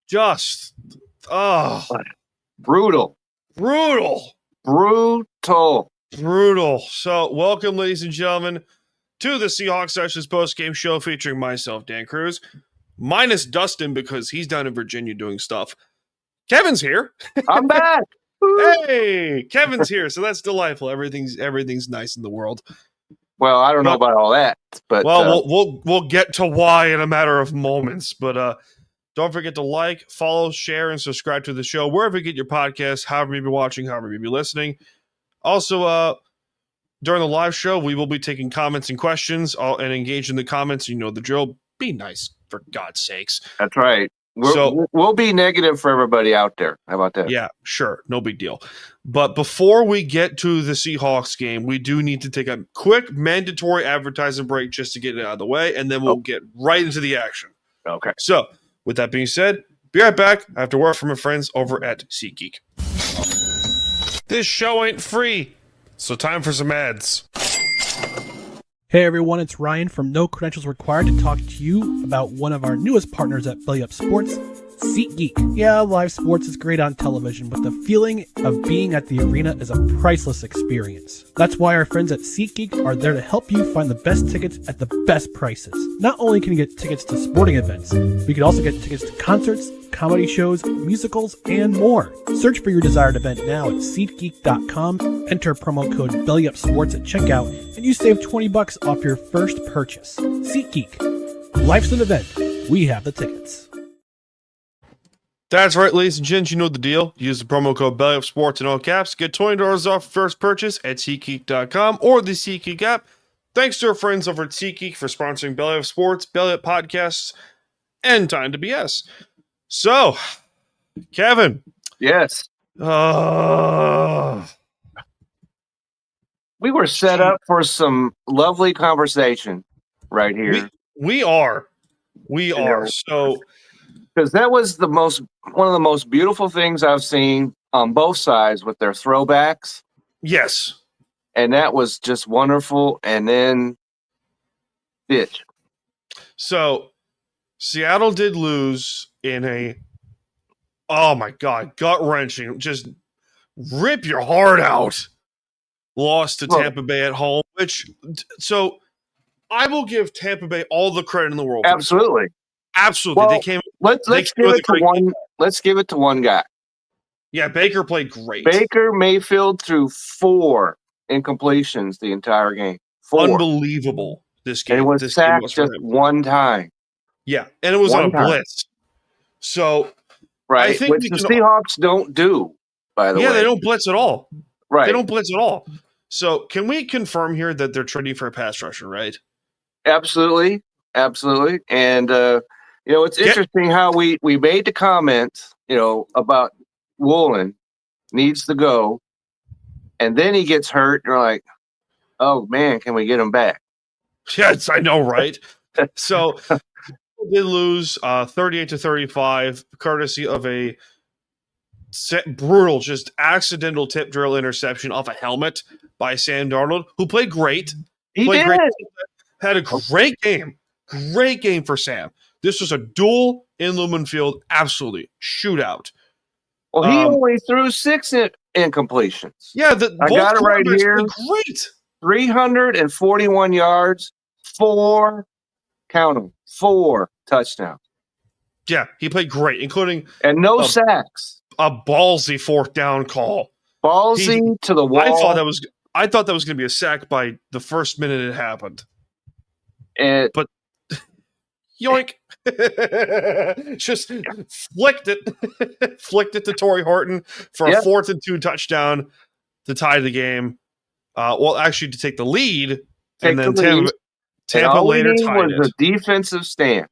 Just, oh, Brutal. brutal. Brutal. Brutal. So, welcome, ladies and gentlemen, to the Seahawks Sessions postgame show featuring myself, Dan Cruz, minus Dustin because he's down in Virginia doing stuff. Kevin's here. I'm back. Hey, Kevin's here, so that's delightful. Everything's nice in the world. Well, I don't know about all that, but we'll get to why in a matter of moments. But don't forget to like, follow, share, and subscribe to the show wherever you get your podcasts, however you be watching, however you be listening. Also, during the live show, we will be taking comments and questions and engage in the comments. You know the drill. Be nice, for God's sakes. That's right. We'll be negative for everybody out there. How about that? Yeah, sure. No big deal. But before we get to the Seahawks game, we do need to take a quick mandatory advertising break just to get it out of the way, and then we'll get right into the action. Okay. So, with that being said, be right back after word from my friends over at SeatGeek. This show ain't free, so time for some ads. Hey everyone, it's Ryan from No Credentials Required to talk to you about one of our newest partners at Belly Up Sports, SeatGeek. Yeah, live sports is great on television, but the feeling of being at the arena is a priceless experience. That's why our friends at SeatGeek are there to help you find the best tickets at the best prices. Not only can you get tickets to sporting events, but you can also get tickets to concerts, comedy shows, musicals, and more. Search for your desired event now at SeatGeek.com, enter promo code BellyUpSports at checkout, and you save $20 off your first purchase. SeatGeek. Life's an event. We have the tickets. That's right, ladies and gents, you know the deal. Use the promo code BellyUpSports in all caps. Get $20 off first purchase at SeatGeek.com or the SeatGeek app. Thanks to our friends over at SeatGeek for sponsoring Belly Up Sports, Belly Up Podcasts, and Time to BS. So, Kevin. Yes. We were set up for some lovely conversation right here. We are. So, because that was one of the most beautiful things I've seen on both sides with their throwbacks. Yes. And that was just wonderful. And then, bitch. So, Seattle did lose in a, oh my God, gut-wrenching, just rip your heart out loss to Tampa Bay at home, so I will give Tampa Bay all the credit in the world. Absolutely. Absolutely. Well, let's give it to one guy. Yeah, Baker played great. Baker Mayfield threw 4 incompletions the entire game. 4. Unbelievable, this game. And it was sacked just one time. Yeah, and it was on a blitz. So, right, I think which the Seahawks don't do, by the way. Yeah, they don't blitz at all. Right. They don't blitz at all. So, can we confirm here that they're trading for a pass rusher, right? Absolutely. And, it's interesting how we made the comments, about Woolen needs to go, and then he gets hurt, and you're like, oh, man, can we get him back? Yes, I know, right? So, they lose 38-35, courtesy of a brutal, just accidental tip drill interception off a helmet by Sam Darnold, who played great. Great. Had a great game. Great game for Sam. This was a duel in Lumen Field. Absolutely. Shootout. Well, he only threw 6 incompletions. Yeah, I got it right here. Great. 341 yards, 4 touchdowns. Yeah, he played great, including and no sacks. A ballsy 4th down call. Ballsy to the wall. I thought that was going to be a sack by the first minute it happened. But yoink. Just flicked it to Torrey Horton for a 4th and 2 touchdown to tie the game. Actually to take the lead. Tampa later tied it. Was a defensive stand.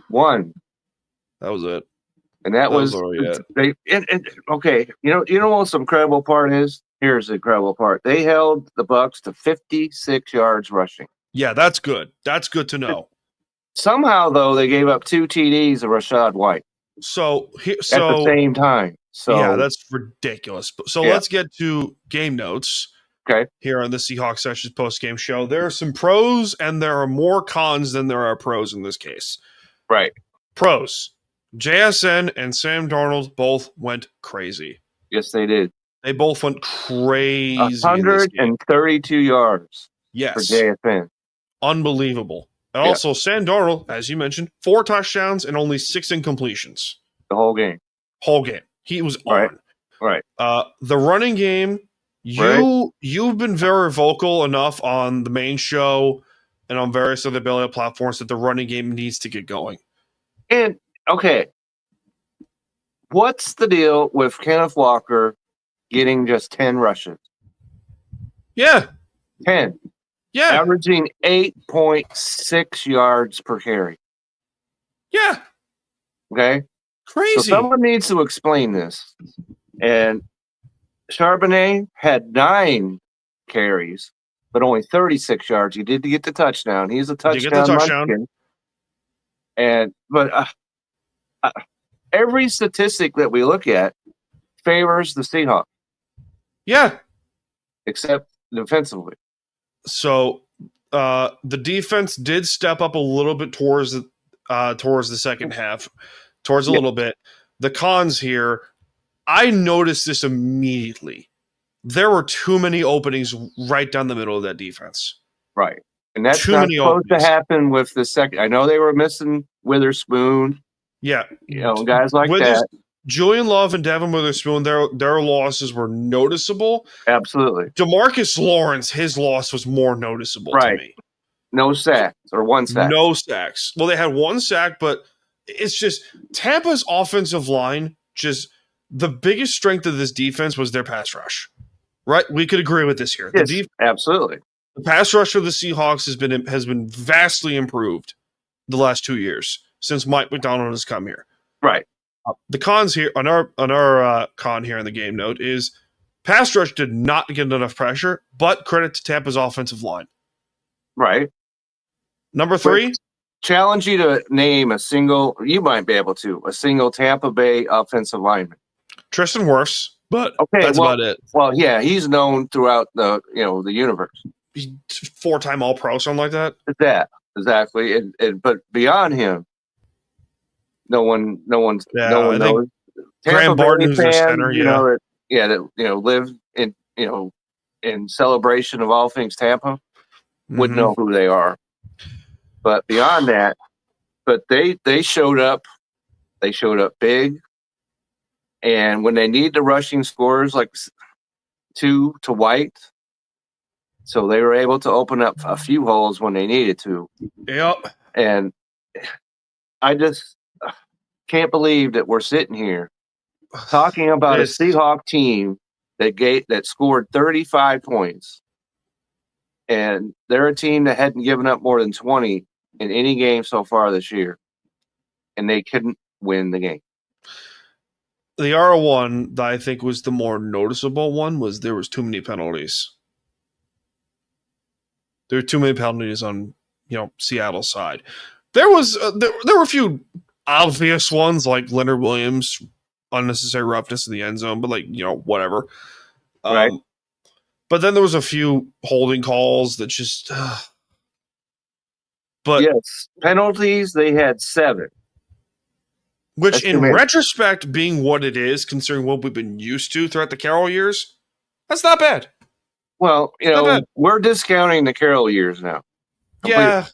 1. That was it. And that was okay. You know what the incredible part is? Here's the incredible part. They held the Bucs to 56 yards rushing. Yeah, that's good. That's good to know. Somehow, though, they gave up 2 TDs of Rachaad White. So at the same time. So yeah, that's ridiculous. So let's get to game notes. Okay. Here on the Seahawks Sessions post-game show. There are some pros and there are more cons than there are pros in this case. Right. Pros. JSN and Sam Darnold both went crazy. Yes, they did. They both went crazy. 132 yards. Yes. For JSN. Unbelievable. And also, Sam Darnold, as you mentioned, 4 touchdowns and only 6 incompletions. The whole game. He was on. Right. The running game, you've been very vocal enough on the main show and on various other Belly Up platforms that the running game needs to get going. And, okay, what's the deal with Kenneth Walker getting just 10 rushes? Yeah. 10. Yeah. Averaging 8.6 yards per carry. Yeah. Okay? Crazy. So someone needs to explain this. And Charbonnet had 9 carries, but only 36 yards. He did get the touchdown. He's a touchdown munchkin. But every statistic that we look at favors the Seahawks. Yeah. Except defensively. So the defense did step up a little bit towards the second half, towards a little bit. The cons here, I noticed this immediately. There were too many openings right down the middle of that defense. Right. And that's not supposed to happen with the second. I know they were missing Witherspoon. Yeah. Guys like that. Julian Love and Devin Witherspoon, their losses were noticeable. Absolutely. DeMarcus Lawrence, his loss was more noticeable to me. No sacks or 1 sack. No sacks. Well, they had 1 sack, but it's just Tampa's offensive line, just the biggest strength of this defense was their pass rush. Right? We could agree with this here. Yes, absolutely. The pass rush of the Seahawks has been vastly improved the last 2 years since Mike McDonald has come here. Right. The cons here on our con here in the game note is pass rush did not get enough pressure, but credit to Tampa's offensive line. Right. Number 3. Challenge you to name you might be able to, a single Tampa Bay offensive lineman. Tristan Wirfs, but that's about it. Well, yeah, he's known throughout the universe. He's 4-time All-Pro, something like that. Exactly. And but beyond him, no one knows. Graham Barton is their center, live in celebration of all things Tampa, would know who they are. But beyond that, they showed up. They showed up big, and when they need the rushing scores, like 2 to White, so they were able to open up a few holes when they needed to. Yep. And I just can't believe that we're sitting here talking about a Seahawks team that scored 35 points, and they're a team that hadn't given up more than 20 in any game so far this year, and they couldn't win the game. The R1 that I think was the more noticeable one was there was too many penalties. There were too many penalties on Seattle's side. There were a few obvious ones like Leonard Williams, unnecessary roughness in the end zone, but whatever. Right. But then there was a few holding calls that just. But yes, penalties they had 7. Which, that's in retrospect, being what it is, considering what we've been used to throughout the Carroll years, that's not bad. Well, we're discounting the Carroll years now. Yeah.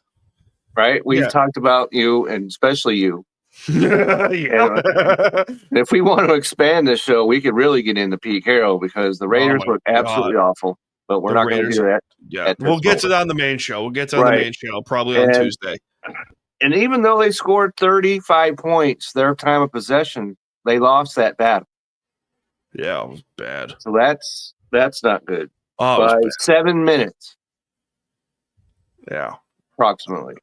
Right? We've talked about you, and especially you. Yeah. And if we want to expand this show, we could really get into Pete Carroll because the Raiders were absolutely awful. But we're not going to do that. Yeah, we'll get to that on the main show. We'll get to the main show probably on Tuesday. And even though they scored 35 points, their time of possession, they lost that battle. Yeah, it was bad. So that's not good. By 7 minutes. Yeah. Approximately.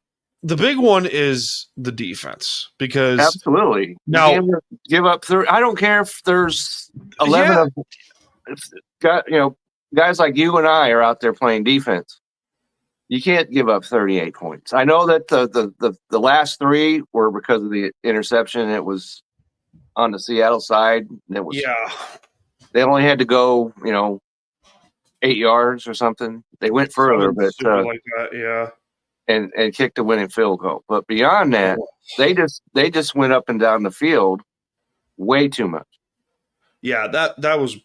The big one is the defense because absolutely now you can't give up 30. I don't care if there's 11 guys like you and I are out there playing defense. You can't give up 38 points. I know that the last 3 were because of the interception. It was on the Seattle side. It was they only had to go 8 yards or something. They went further, but like that, yeah. And kicked a winning field goal. But beyond that, they just went up and down the field way too much. Yeah, that was.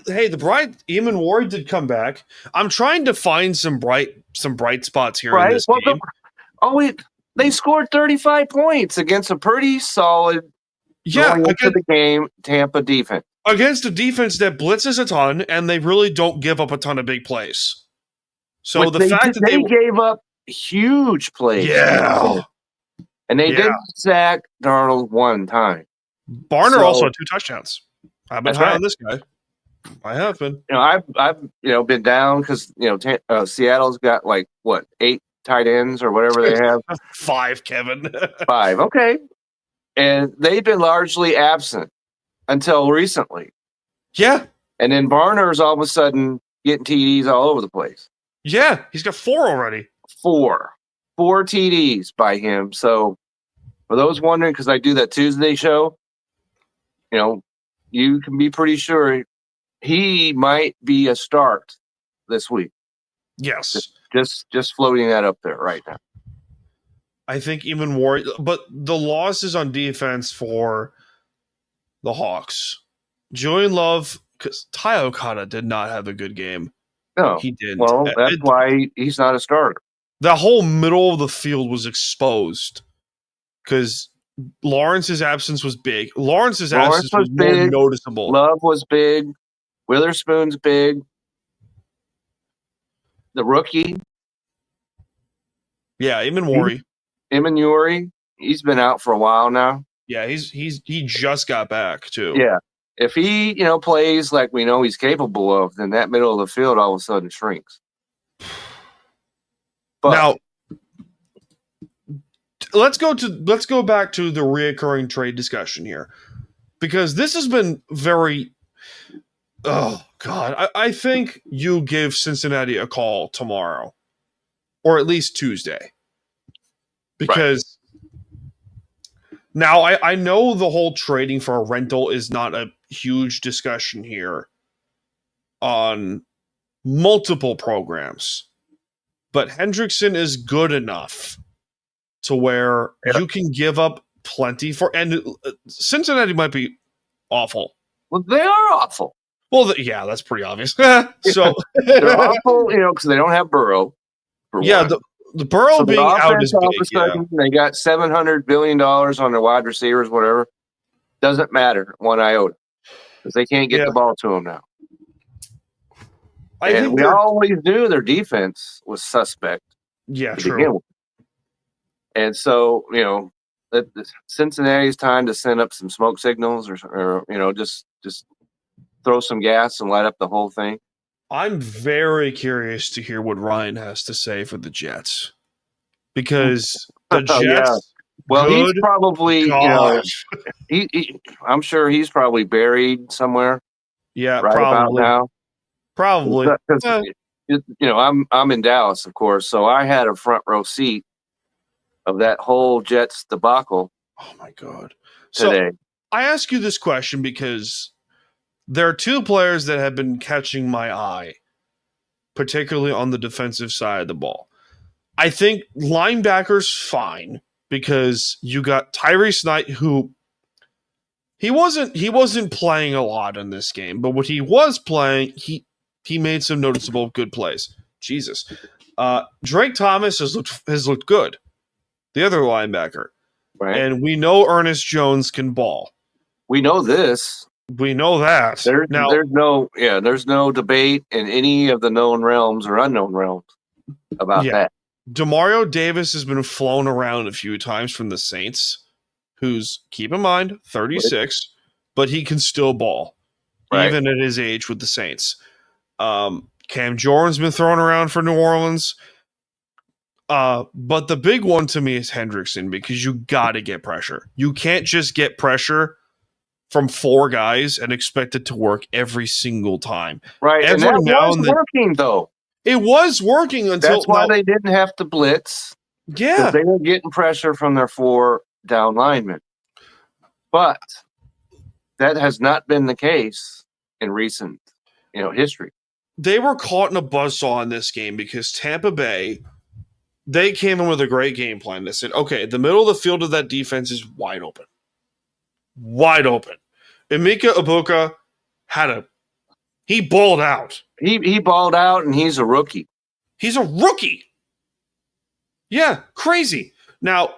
Hey, the bright Eamon Ward did come back. I'm trying to find some bright spots here in this game. They scored 35 points against a pretty solid going into the game Tampa defense. Against a defense that blitzes a ton, and they really don't give up a ton of big plays. So the fact that they gave up huge plays. Yeah. And they didn't sack Darnold one time. Barner also had 2 touchdowns. I've been high on this guy. I have been. I've been down because Seattle's got 8 tight ends or whatever they have. 5, Kevin. 5, okay. And they've been largely absent until recently. Yeah. And then Barner's all of a sudden getting TDs all over the place. Yeah, he's got 4 already. 4 TDs by him. So for those wondering, because I do that Tuesday show, you can be pretty sure he might be a start this week. Yes. Just floating that up there right now. I think even more, but the losses on defense for the Hawks. Julian Love, because Ty Okada did not have a good game. No, he didn't. Well, that's why he's not a starter. The whole middle of the field was exposed because Lawrence's absence was big. Lawrence absence was more noticeable. Love was big. Witherspoon's big. The rookie. Yeah, Imanwari. He's been out for a while now. Yeah, he just got back too. Yeah. If he, plays like we know he's capable of, then that middle of the field all of a sudden shrinks. But now, let's go back to the reoccurring trade discussion here, because this has been very. Oh God, I think you give Cincinnati a call tomorrow, or at least Tuesday, because. Right. Now, I know the whole trading for a rental is not a huge discussion here on multiple programs, but Hendrickson is good enough to where you can give up plenty for, and Cincinnati might be awful. Well, they are awful. Well, that's pretty obvious. So they're awful, because they don't have Burrow. Yeah, the Burrow being out is big. Sudden, they got $700 billion on their wide receivers, whatever. Doesn't matter one iota because they can't get the ball to them now. And we always knew their defense was suspect. Yeah, true. And so, Cincinnati's time to send up some smoke signals or just throw some gas and light up the whole thing. I'm very curious to hear what Ryan has to say for the Jets, because the Jets. Yeah. Well, he's probably, I'm sure he's probably buried somewhere. Yeah, right probably. About now. Probably. I'm in Dallas, of course, so I had a front row seat of that whole Jets debacle. Oh my God! Today, so I ask you this question because there are 2 players that have been catching my eye, particularly on the defensive side of the ball. I think linebackers fine because you got Tyrese Knight, who he wasn't playing a lot in this game, but what he was playing, he made some noticeable good plays. Jesus, Drake Thomas has looked good, the other linebacker, right? And we know Ernest Jones can ball. We know this. We know that. There's no debate in any of the known realms or unknown realms about that. Demario Davis has been flown around a few times from the Saints, who's, keep in mind, 36, but he can still ball, even at his age with the Saints. Cam Jordan's been thrown around for New Orleans. But the big one to me is Hendrickson, because you got to get pressure. You can't just get pressure from 4 guys and expect it to work every single time. Right. And that was working, though. It was working until... That's why they didn't have to blitz. Yeah. They were getting pressure from their 4 down linemen. But that has not been the case in recent history. They were caught in a buzzsaw in this game because Tampa Bay, they came in with a great game plan. They said, okay, the middle of the field of that defense is wide open. Wide open. Emeka Ibuka he balled out. He balled out, and he's a rookie. He's a rookie. Yeah, crazy. Now,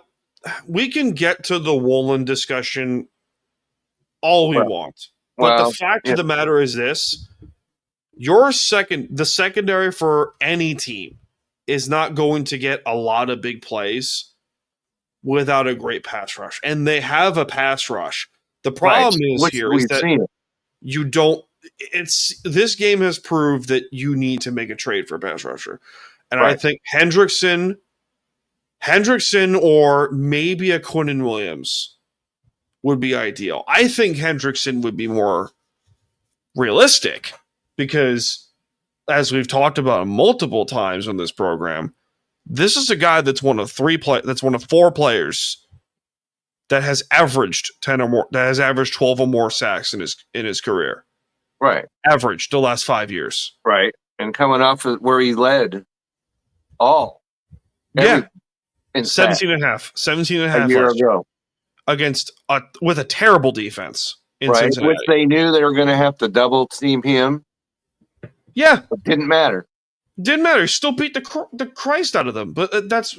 we can get to the Woolen discussion all we want. But the fact of the matter is this. The secondary for any team is not going to get a lot of big plays without a great pass rush. And they have a pass rush. The problem is that you don't. This game has proved that you need to make a trade for a pass rusher. And I think Hendrickson or maybe a Quinnen Williams would be ideal. I think Hendrickson would be more realistic because, as we've talked about multiple times on this program, this is a guy that's one of 4 players that has averaged 10 or more, that has averaged 12 or more sacks in his career. Right. Averaged the last 5 years. Right. And coming off of where he led all. Yeah. 17 and a half a year ago. Against with a terrible defense in Cincinnati. Which they knew they were going to have to double team him. Yeah. It didn't matter. Didn't matter. Still beat the Christ out of them. But that's...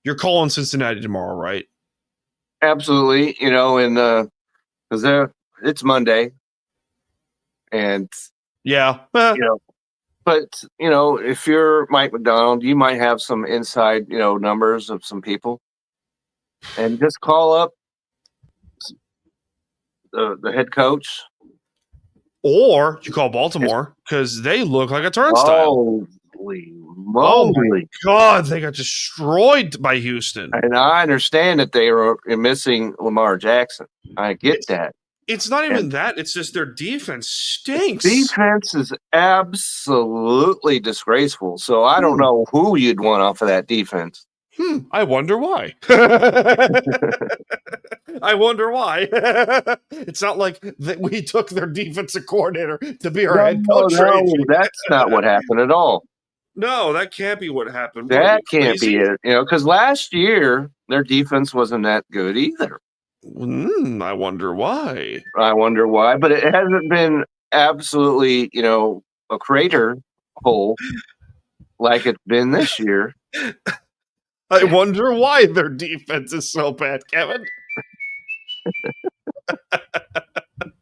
You're calling Cincinnati tomorrow, right? Absolutely. Because it's Monday. And... Yeah. But, if you're Mike McDonald, you might have some inside, numbers of some people. And just call up the head coach. Or you call Baltimore because they look like a turnstile. Holy moly. Oh, my God. They got destroyed by Houston. And I understand that they are missing Lamar Jackson. I get that. It's not even that. It's just their defense stinks. Defense is absolutely disgraceful. So I don't know who you'd want off of that defense. I wonder why. I wonder why. It's not like that we took their defensive coordinator to be our head coach. No, that's not what happened at all. No, that can't be what happened. That can't be it. Because last year, their defense wasn't that good either. I wonder why. But it hasn't been absolutely, a crater hole like it's been this year. I wonder why their defense is so bad, Kevin.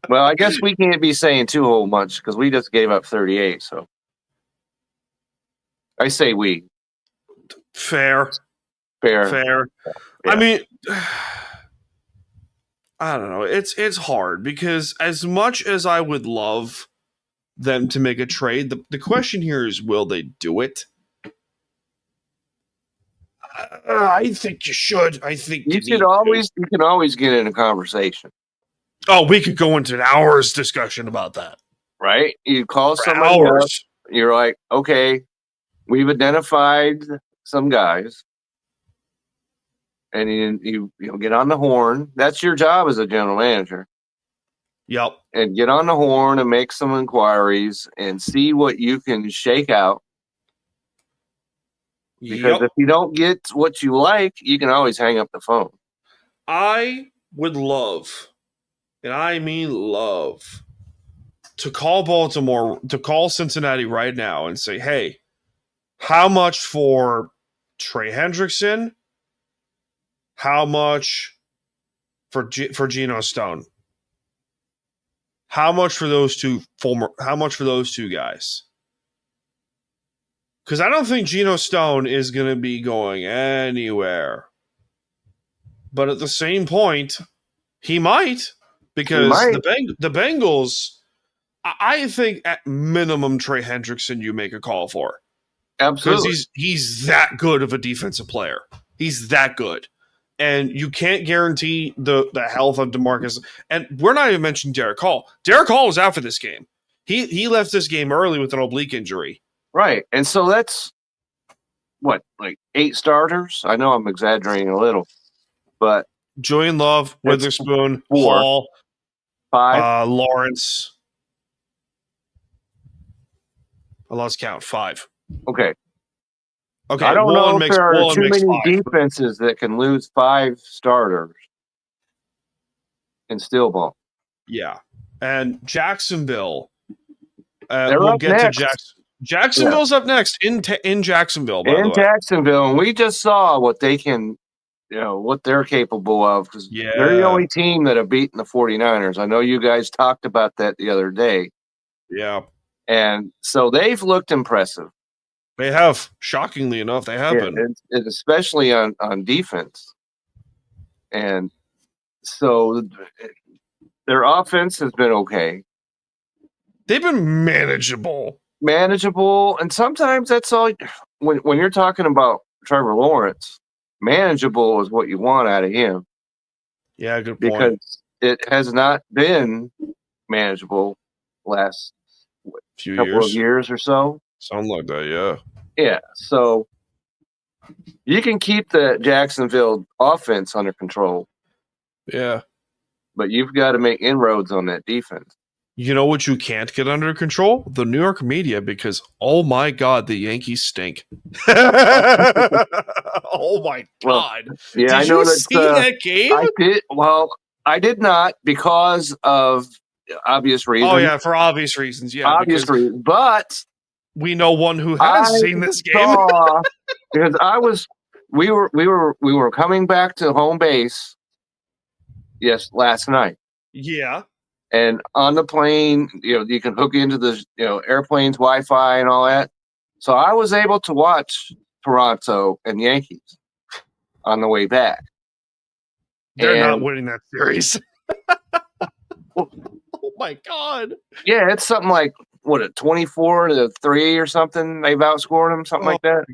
Well, I guess we can't be saying too whole much because we just gave up 38. So I say we. Fair. Yeah. I mean, I don't know. It's hard because as much as I would love them to make a trade, the question here is, will they do it? I think you should. I think you can always get in a conversation. Oh, we could go into an hour's discussion about that. Right? You call somebody up, you're like, okay, we've identified some guys. And you get on the horn. That's your job as a general manager. Yep. And get on the horn and make some inquiries and see what you can shake out. Because if you don't get what you like, you can always hang up the phone. I would love, and I mean love, to call Cincinnati right now and say, hey, how much for Trey Hendrickson? How much for Geno Stone? How much for those two guys? Because I don't think Geno Stone is going to be going anywhere. But at the same point, he might. Because the Bengals, I think at minimum Trey Hendrickson you make a call for. Absolutely. Because he's that good of a defensive player. He's that good. And you can't guarantee the health of DeMarcus. And we're not even mentioning Derek Hall. Derek Hall was out for this game. He left this game early with an oblique injury. Right. And so that's, 8 starters? I know I'm exaggerating a little. But Julian Love, Witherspoon, Hall, 5? Lawrence. I lost count. 5. Okay. Okay. I don't know if there are too many 5. defenses that can lose 5 starters in steel ball. Yeah. And Jacksonville. They're we'll up get next. to Jackson. Jacksonville's up next in Jacksonville, by the way. In Jacksonville, and we just saw what they can, what they're capable of, because they're the only team that have beaten the 49ers. I know you guys talked about that the other day. Yeah. And so they've looked impressive. They have. Shockingly enough, they have been. And especially on defense. And so their offense has been okay. They've been manageable. And sometimes that's all. When you're talking about Trevor Lawrence, manageable is what you want out of him. Yeah, good point. Because it has not been manageable last couple of years or so. Something like that, yeah. Yeah, so you can keep the Jacksonville offense under control. Yeah. But you've got to make inroads on that defense. You know what you can't get under control? The New York media, because, oh my God, the Yankees stink. Oh my God. Yeah, did you see that game? I did. Well, I did not because of obvious reasons. Oh, yeah, for obvious reasons. Yeah. Obvious reasons. But we know one who has seen this game. Because we were coming back to home base, last night. Yeah. And on the plane, you can hook into the airplane's Wi-Fi and all that. So I was able to watch Toronto and Yankees on the way back. They're not winning that series. Oh my God. Yeah, it's something like 24-3 or something. They've outscored them, something like that.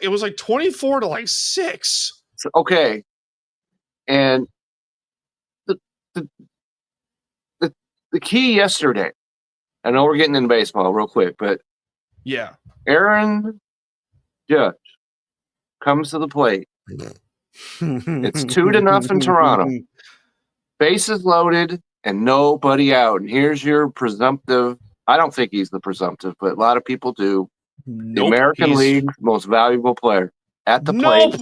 It was like 24-6. Okay. And the key yesterday, I know we're getting into baseball real quick, but yeah, Aaron Judge comes to the plate. It's 2-0 in Toronto. Bases loaded and nobody out. And here's your presumptive. I don't think he's the presumptive, but a lot of people do. The American League's most valuable player at the plate.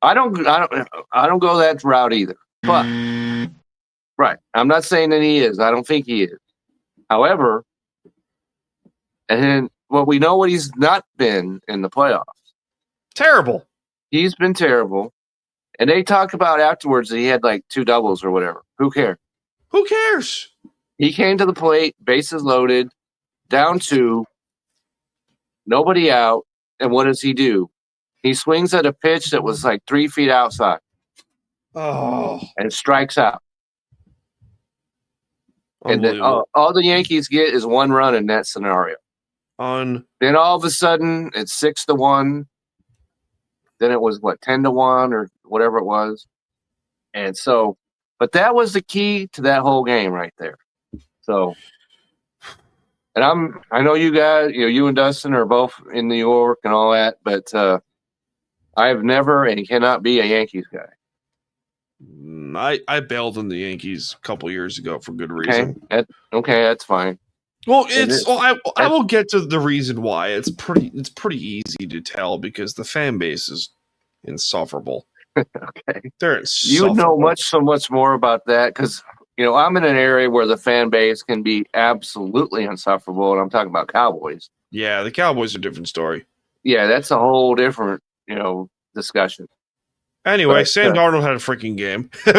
I don't go that route either. But right, I'm not saying that he is. I don't think he is. However, and then we know what he's not been in the playoffs. Terrible. He's been terrible. And they talked about afterwards that he had like 2 doubles or whatever. Who cares? Who cares? He came to the plate, bases loaded, down 2, nobody out. And what does he do? He swings at a pitch that was like 3 feet outside. Oh. And strikes out. And then all the Yankees get is 1 run in that scenario. Then all of a sudden, it's 6-1. Then it was 10-1 or whatever it was. And so, but that was the key to that whole game right there. So, and I know you guys, you and Dustin are both in New York and all that, but I have never and cannot be a Yankees guy. I bailed on the Yankees a couple years ago for good reason. Okay, that's fine. Well, I will get to the reason why. It's pretty easy to tell because the fan base is insufferable. Okay, they're insufferable. You know so much more about that because I'm in an area where the fan base can be absolutely insufferable, and I'm talking about Cowboys. Yeah, the Cowboys are a different story. Yeah, that's a whole different discussion. Anyway, Sam Darnold had a freaking game. He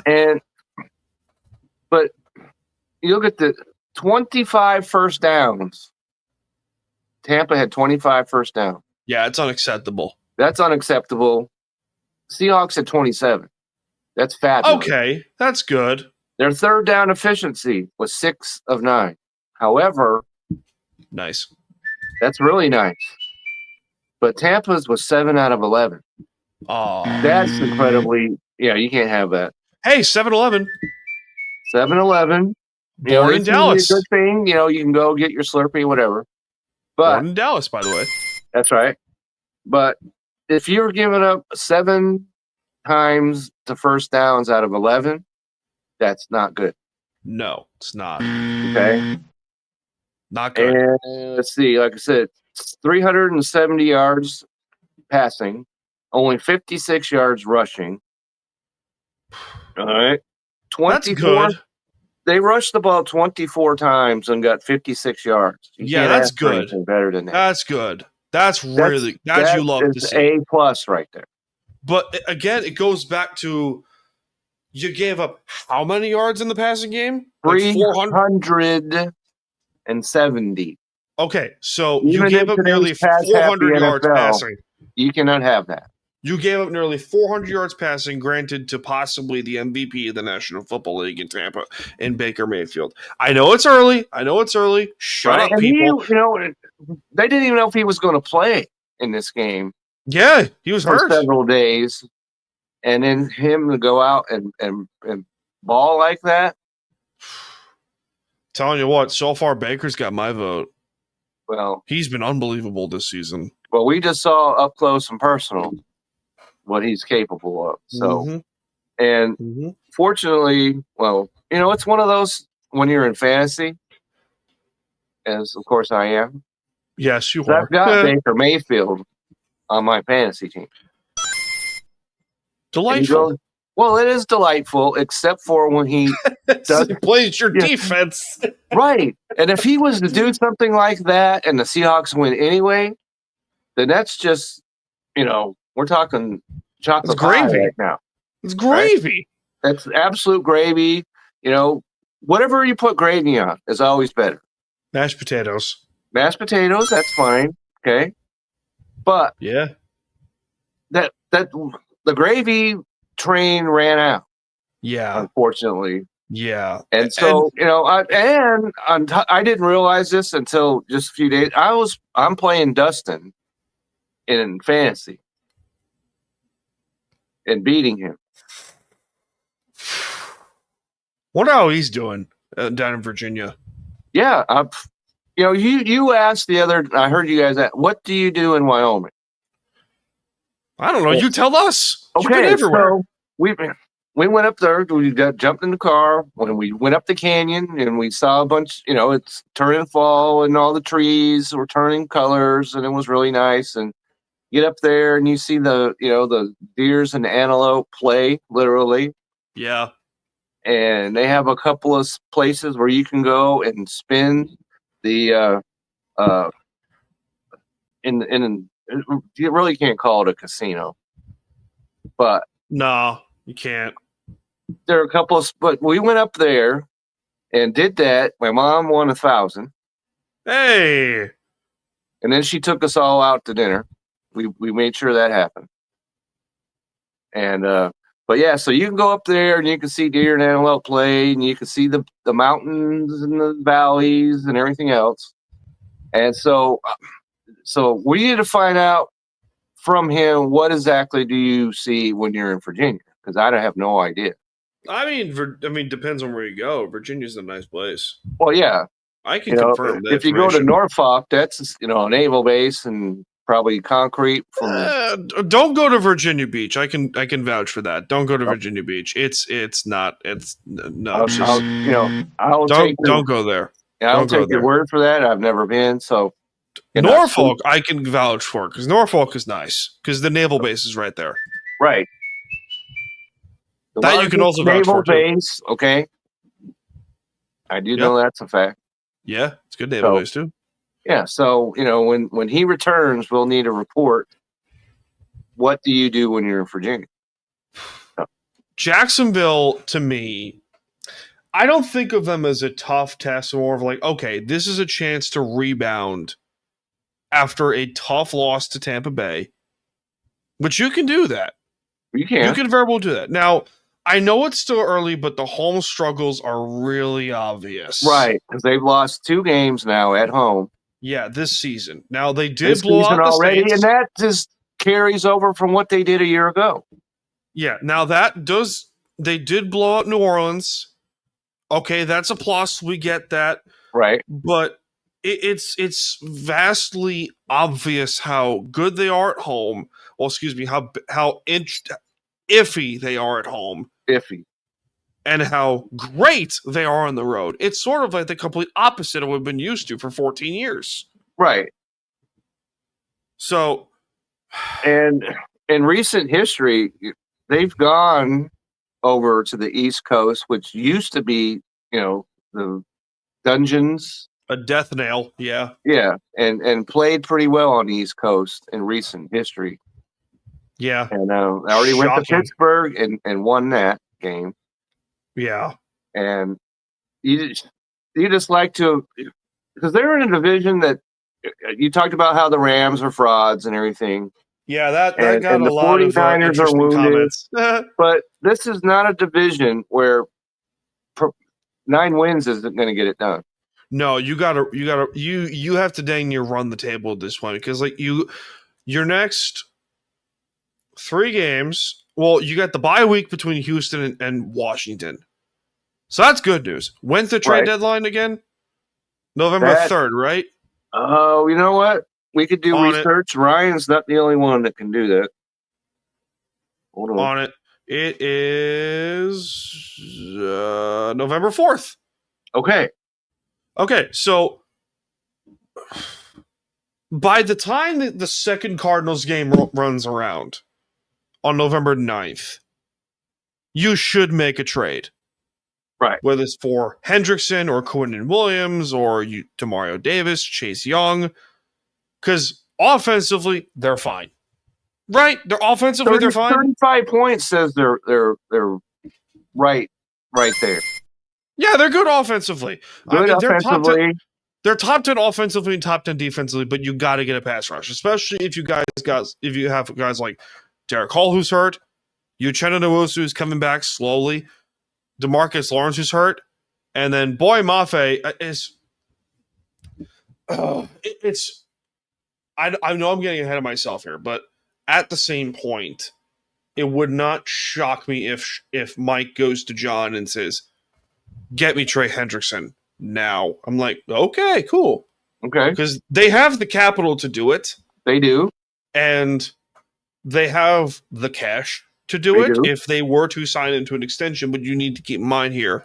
did, but you look at the 25 first downs. Tampa had 25 first downs. Yeah, it's unacceptable. That's unacceptable. Seahawks had 27. That's fabulous. Okay, that's good. Their third down efficiency was 6 of 9. However, nice. That's really nice. But Tampa's was 7 out of 11. Oh, that's incredibly. Yeah, you can't have that. Hey, 7-11. 7-11. Born in Dallas. A good thing. You can go get your Slurpee, whatever. But born in Dallas, by the way. That's right. But if you're giving up 7 times the first downs out of 11, That's not good. No, it's not. Okay. Not good. And let's see, like I said, 370 yards passing, only 56 yards rushing. All right. 24, That's good. They rushed the ball 24 times and got 56 yards. You can't that's ask for good. anything better than that. That's good. That's really that you love to see. A+ right there. But again, it goes back to you gave up how many yards in the passing game? Like 370. Okay, so Even you gave up nearly 400 yards passing. You cannot have that. You gave up nearly 400 yards passing, granted to possibly the MVP of the National Football League in Tampa, in Baker Mayfield. I know it's early. Shut up, people. They didn't even know if he was going to play in this game. Yeah, he was hurt for several days. And then him to go out and ball like that. Telling you what, so far Baker's got my vote. Well, he's been unbelievable this season. Well, we just saw up close and personal what he's capable of. So, fortunately, well, it's one of those when you're in fantasy, as of course I am. Yes, you are. I've got Baker Mayfield on my fantasy team. Delightful. Well, it is delightful, except for when he plays your defense. Right. And if he was to do something like that and the Seahawks win anyway, then that's just, we're talking chocolate gravy right now. It's gravy. Right? That's absolute gravy. Whatever you put gravy on is always better. Mashed potatoes, that's fine. Okay. But yeah, that the gravy train ran out. Yeah. Unfortunately. Yeah. And so, I didn't realize this until just a few days. I'm playing Dustin in fantasy and beating him. Wonder how he's doing down in Virginia. Yeah. You asked I heard you guys ask, what do you do in Wyoming? I don't know. You tell us. Okay. You've been everywhere. So we went up there. We jumped in the car when we went up the canyon, and we saw a bunch. It's turning fall, and all the trees were turning colors, and it was really nice. And get up there, and you see the deers and the antelope play literally. Yeah. And they have a couple of places where you can go and spin the you really can't call it a casino, but no, you can't. There are a couple of, but we went up there and did that. My mom won 1,000. Hey. And then she took us all out to dinner. We made sure that happened. And but yeah, so you can go up there and you can see deer and antelope play, and you can see the mountains and the valleys and everything else. And so we need to find out from him, what exactly do you see when you're in Virginia? Because I have no idea. I mean, depends on where you go. Virginia's a nice place. Well, yeah, I can confirm that. If you go to Norfolk, that's a naval base and probably concrete. Don't go to Virginia Beach. I can vouch for that. Don't go to Virginia Beach. It's not. It's no. Don't go there. Yeah, I'll take your word for that. I've never been, so. Norfolk, I can vouch for because Norfolk is nice because the naval base is right there. Right. That you can also vouch for too. Naval base, okay. I do know that's a fact. Yeah, it's a good naval base too. Yeah, so when he returns, we'll need a report. What do you do when you're in Virginia? Jacksonville, to me, I don't think of them as a tough test. More of like, okay, this is a chance to rebound after a tough loss to Tampa Bay. But you can do that. You can very well do that. Now, I know it's still early, but the home struggles are really obvious. Right, because they've lost 2 games now at home. Yeah, this season. Now, they did blow out the already, Saints. And that just carries over from what they did a year ago. Yeah, now they did blow out New Orleans. Okay, that's a plus. We get that. Right. But it's vastly obvious how good they are at home. Well, excuse me, how iffy they are at home. Iffy. and how great they are on the road. It's sort of like the complete opposite of what we've been used to for 14 years. Right. So, and in recent history, they've gone over to the East Coast, which used to be, the dungeons. A death nail, yeah. Yeah, and played pretty well on the East Coast in recent history. Yeah. And I already went to Pittsburgh and won that game. Yeah. And you just like to, because they're in a division that you talked about how the Rams are frauds and everything. Yeah, that got a lot of 49ers are wounded, comments. But this is not a division where 9 wins isn't going to get it done. No, you have to dang near run the table at this point, because like your next 3 games, well, you got the bye week between Houston and Washington. So that's good news. When's the trade deadline again? November 3rd, right? Oh, you know what? We could do research. Ryan's not the only one that can do that. Hold on. It. It is November 4th. Okay, so by the time the second Cardinals game runs around on November 9th, you should make a trade. Right. Whether it's for Hendrickson or Quinton Williams or Demario Davis, Chase Young, because offensively, they're fine. Right? They're fine. 35 points says they're right there. Yeah, they're good offensively. Offensively. They're top 10 offensively and top 10 defensively, but you got to get a pass rush, especially if you have guys like Derek Hall who's hurt, Uchenna Nwosu who's coming back slowly, DeMarcus Lawrence who's hurt, and then Boy Mafe is. I know I'm getting ahead of myself here, but at the same point, it would not shock me if Mike goes to John and says, "Get me Trey Hendrickson now." I'm like, okay, cool. Okay. Because they have the capital to do it. They do. And they have the cash to do it if they were to sign into an extension. But you need to keep in mind here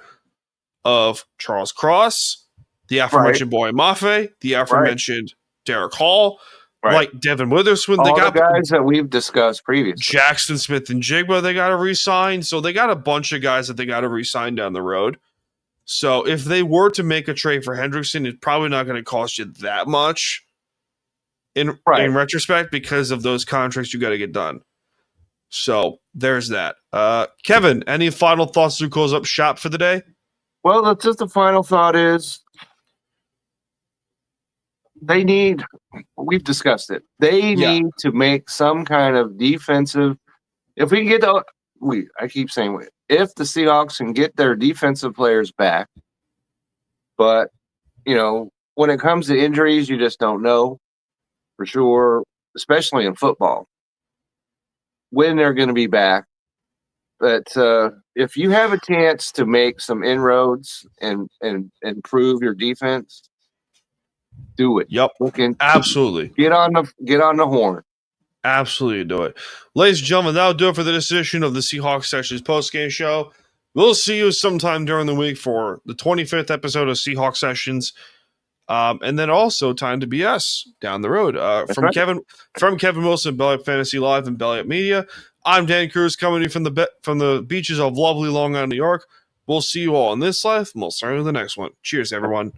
of Charles Cross, the aforementioned Boy Mafe, the aforementioned Derek Hall, like Devin Witherspoon. All the guys that we've discussed previously. Jackson Smith and Jigba, they got to re-sign. So they got a bunch of guys that they got to re-sign down the road. So if they were to make a trade for Hendrickson, it's probably not going to cost you that much in retrospect because of those contracts you got to get done. So there's that. Kevin, any final thoughts to close up shop for the day? Well, that's just the final thought is we've discussed it. They need to make some kind of defensive. If we can get I keep saying if the Seahawks can get their defensive players back, but when it comes to injuries, you just don't know for sure, especially in football, when they're going to be back. But if you have a chance to make some inroads and improve your defense, do it. Yep, absolutely. Get on the horn. Absolutely do it. Ladies and gentlemen, that'll do it for this edition of the Seahawks Sessions postgame show. We'll see you sometime during the week for the 25th episode of Seahawks Sessions. And then also time to BS down the road. From Kevin Wilson, Belly Up Fantasy Live and Belly Up Media, I'm Dan Cruz coming to you from the beaches of lovely Long Island, New York. We'll see you all in this life, and we'll see you in the next one. Cheers, everyone.